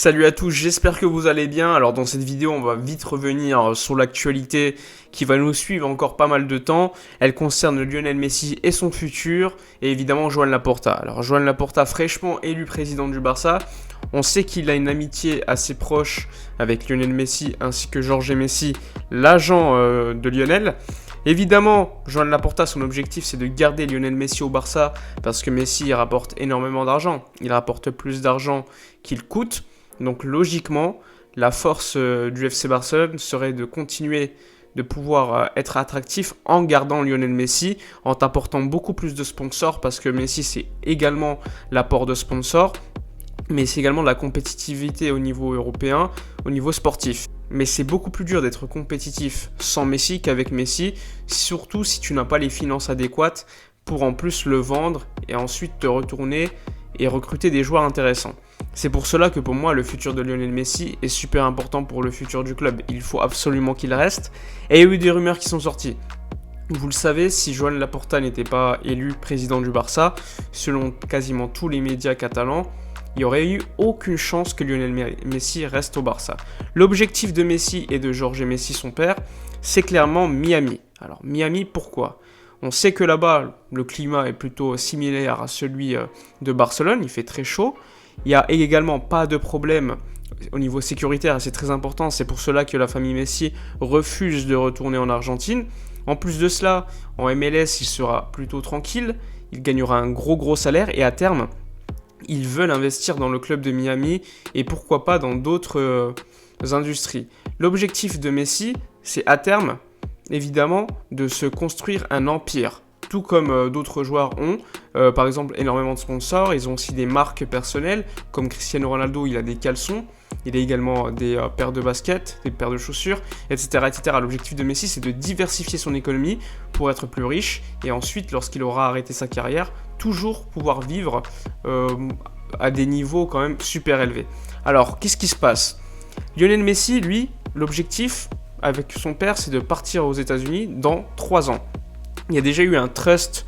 Salut à tous, j'espère que vous allez bien. Alors dans cette vidéo, on va vite revenir sur l'actualité qui va nous suivre encore pas mal de temps. Elle concerne Lionel Messi et son futur, et évidemment Joan Laporta. Alors Joan Laporta, fraîchement élu président du Barça, on sait qu'il a une amitié assez proche avec Lionel Messi ainsi que Jorge Messi, l'agent de Lionel. Évidemment, Joan Laporta, son objectif, c'est de garder Lionel Messi au Barça parce que Messi il rapporte énormément d'argent. Il rapporte plus d'argent qu'il coûte. Donc logiquement, la force du FC Barcelone serait de continuer de pouvoir être attractif en gardant Lionel Messi, en t'apportant beaucoup plus de sponsors parce que Messi, c'est également l'apport de sponsors, mais c'est également de la compétitivité au niveau européen, au niveau sportif. Mais c'est beaucoup plus dur d'être compétitif sans Messi qu'avec Messi, surtout si tu n'as pas les finances adéquates pour en plus le vendre et ensuite te retourner et recruter des joueurs intéressants. C'est pour cela que pour moi, le futur de Lionel Messi est super important pour le futur du club. Il faut absolument qu'il reste. Et il y a eu des rumeurs qui sont sorties. Vous le savez, si Joan Laporta n'était pas élu président du Barça, selon quasiment tous les médias catalans, il n'y aurait eu aucune chance que Lionel Messi reste au Barça. L'objectif de Messi et de Jorge Messi, son père, c'est clairement Miami. Alors Miami, pourquoi ? On sait que là-bas, le climat est plutôt similaire à celui de Barcelone, il fait très chaud. Il n'y a également pas de problème au niveau sécuritaire, c'est très important, c'est pour cela que la famille Messi refuse de retourner en Argentine. En plus de cela, en MLS, il sera plutôt tranquille, il gagnera un gros salaire et à terme, ils veulent investir dans le club de Miami et pourquoi pas dans d'autres industries. L'objectif de Messi, c'est à terme, évidemment, de se construire un empire. Tout comme d'autres joueurs ont, par exemple énormément de sponsors, ils ont aussi des marques personnelles, comme Cristiano Ronaldo, il a des caleçons, il a également des paires de baskets, des paires de chaussures, etc. L'objectif de Messi, c'est de diversifier son économie pour être plus riche, et ensuite, lorsqu'il aura arrêté sa carrière, toujours pouvoir vivre à des niveaux quand même super élevés. Alors, qu'est-ce qui se passe ? Lionel Messi, lui, l'objectif avec son père, c'est de partir aux États-Unis dans 3 ans. Il y a déjà eu un trust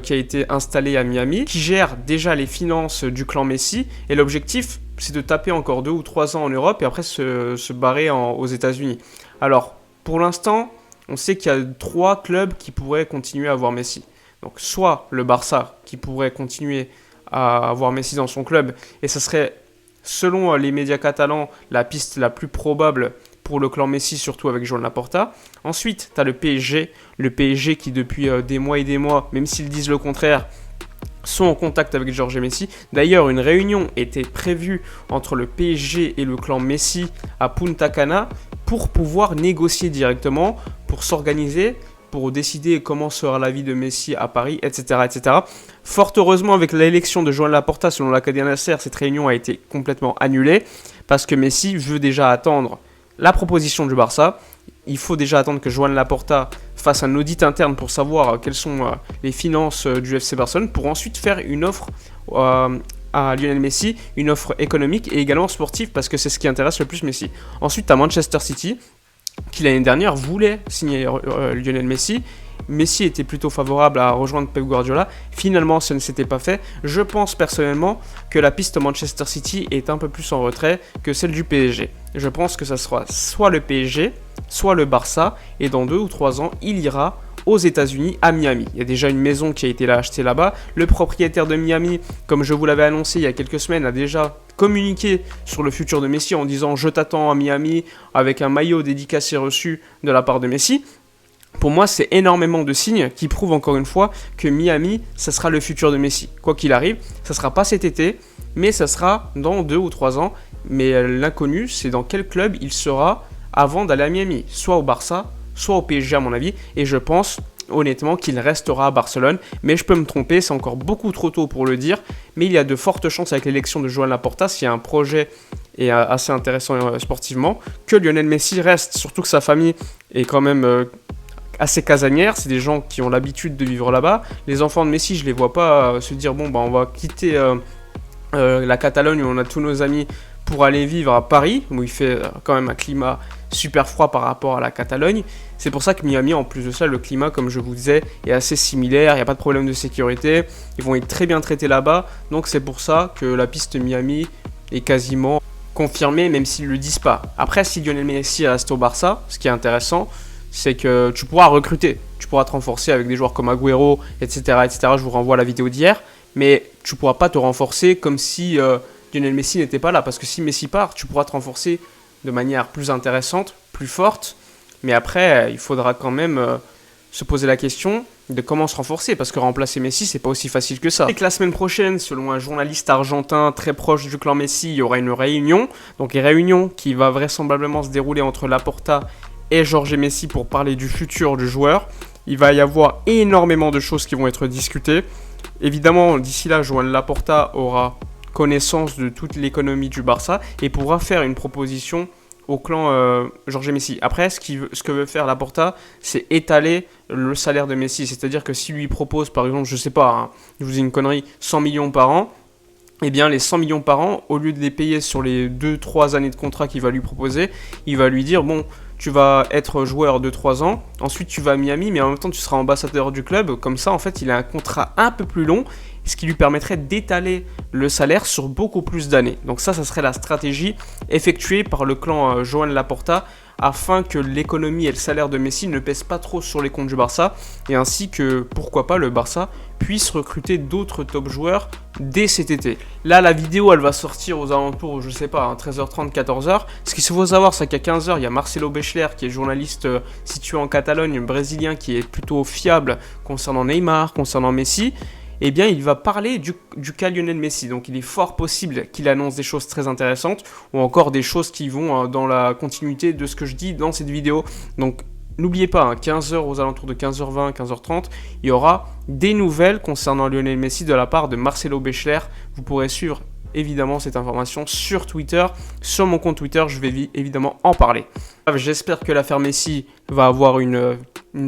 qui a été installé à Miami, qui gère déjà les finances du clan Messi, et l'objectif, c'est de taper encore 2 ou 3 ans en Europe, et après se barrer aux États-Unis. Alors, pour l'instant, on sait qu'il y a 3 clubs qui pourraient continuer à avoir Messi. Donc, soit le Barça, qui pourrait continuer à avoir Messi dans son club, et ça serait, selon les médias catalans, la piste la plus probable pour le clan Messi, surtout avec Joan Laporta. Ensuite, tu as le PSG qui depuis des mois et des mois, même s'ils disent le contraire, sont en contact avec Jorge Messi. D'ailleurs, une réunion était prévue entre le PSG et le clan Messi à Punta Cana pour pouvoir négocier directement, pour s'organiser, pour décider comment sera la vie de Messi à Paris, etc. Fort heureusement, avec l'élection de Joan Laporta, selon l'Acadien Nasser, cette réunion a été complètement annulée parce que Messi veut déjà attendre la proposition du Barça. Il faut déjà attendre que Joan Laporta fasse un audit interne pour savoir quelles sont les finances du FC Barcelone pour ensuite faire une offre à Lionel Messi, une offre économique et également sportive parce que c'est ce qui intéresse le plus Messi. Ensuite, tu as Manchester City qui l'année dernière voulait signer Lionel Messi. Messi était plutôt favorable à rejoindre Pep Guardiola. Finalement, ça ne s'était pas fait. Je pense personnellement que la piste Manchester City est un peu plus en retrait que celle du PSG. Je pense que ça sera soit le PSG, soit le Barça. Et dans 2 ou 3 ans, il ira aux États-Unis, à Miami. Il y a déjà une maison qui a été achetée là-bas. Le propriétaire de Miami, comme je vous l'avais annoncé il y a quelques semaines, a déjà communiqué sur le futur de Messi en disant « Je t'attends à Miami » avec un maillot dédicacé reçu de la part de Messi. Pour moi, c'est énormément de signes qui prouvent encore une fois que Miami, ça sera le futur de Messi. Quoi qu'il arrive, ça ne sera pas cet été, mais ça sera dans 2 ou 3 ans. Mais l'inconnu, c'est dans quel club il sera avant d'aller à Miami. Soit au Barça, soit au PSG à mon avis. Et je pense honnêtement qu'il restera à Barcelone. Mais je peux me tromper, c'est encore beaucoup trop tôt pour le dire. Mais il y a de fortes chances avec l'élection de Joan Laporta, s'il y a un projet et assez intéressant sportivement, que Lionel Messi reste. Surtout que sa famille est quand même assez casanière, c'est des gens qui ont l'habitude de vivre là-bas. Les enfants de Messi, je les vois pas se dire on va quitter la Catalogne où on a tous nos amis pour aller vivre à Paris, où il fait quand même un climat super froid par rapport à la Catalogne. C'est pour ça que Miami, en plus de ça, le climat, comme je vous disais, est assez similaire, il n'y a pas de problème de sécurité, ils vont être très bien traités là-bas, donc c'est pour ça que la piste Miami est quasiment confirmé, même s'ils ne le disent pas. Après, si Lionel Messi reste au Barça, ce qui est intéressant, c'est que tu pourras recruter. Tu pourras te renforcer avec des joueurs comme Agüero, etc., etc. Je vous renvoie à la vidéo d'hier. Mais tu ne pourras pas te renforcer comme si Lionel Messi n'était pas là. Parce que si Messi part, tu pourras te renforcer de manière plus intéressante, plus forte. Mais après, il faudra quand même se poser la question de comment se renforcer. Parce que remplacer Messi, c'est pas aussi facile que ça. Et que la semaine prochaine, selon un journaliste argentin très proche du clan Messi, il y aura une réunion. Donc une réunion qui va vraisemblablement se dérouler entre Laporta et Jorge Messi pour parler du futur du joueur. Il va y avoir énormément de choses qui vont être discutées. Évidemment, d'ici là, Joan Laporta aura connaissance de toute l'économie du Barça et pourra faire une proposition au clan Jorge Messi. Après, ce que veut faire Laporta, c'est étaler le salaire de Messi. C'est-à-dire que s'il lui propose, par exemple, je sais pas, hein, je vous dis une connerie, 100 millions par an, eh bien les 100 millions par an, au lieu de les payer sur les 2-3 années de contrat qu'il va lui proposer, il va lui dire, bon, tu vas être joueur de 3 ans, ensuite tu vas à Miami, mais en même temps tu seras ambassadeur du club. Comme ça, en fait, il a un contrat un peu plus long, ce qui lui permettrait d'étaler le salaire sur beaucoup plus d'années. Donc ça serait la stratégie effectuée par le clan Joan Laporta, afin que l'économie et le salaire de Messi ne pèsent pas trop sur les comptes du Barça, et ainsi que, pourquoi pas, le Barça puisse recruter d'autres top joueurs dès cet été. Là, la vidéo, elle va sortir aux alentours, je sais pas, 13h30, 14h. Ce qu'il faut savoir, c'est qu'à 15h, il y a Marcelo Bechler, qui est journaliste situé en Catalogne, brésilien, qui est plutôt fiable concernant Neymar, concernant Messi. Eh bien, il va parler du cas Lionel Messi. Donc, il est fort possible qu'il annonce des choses très intéressantes ou encore des choses qui vont dans la continuité de ce que je dis dans cette vidéo. Donc, n'oubliez pas, 15h aux alentours de 15h20, 15h30, il y aura des nouvelles concernant Lionel Messi de la part de Marcelo Bechler. Vous pourrez suivre évidemment cette information sur Twitter. Sur mon compte Twitter, je vais évidemment en parler. J'espère que l'affaire Messi va avoir une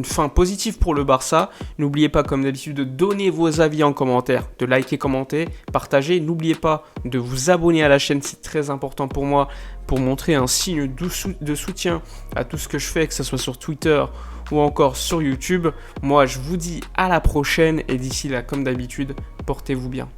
fin positive pour le Barça. N'oubliez pas, comme d'habitude, de donner vos avis en commentaire, de liker, commenter, partager. N'oubliez pas de vous abonner à la chaîne, c'est très important pour moi, pour montrer un signe de soutien à tout ce que je fais, que ce soit sur Twitter ou encore sur YouTube. Moi, je vous dis à la prochaine et d'ici là, comme d'habitude, portez-vous bien.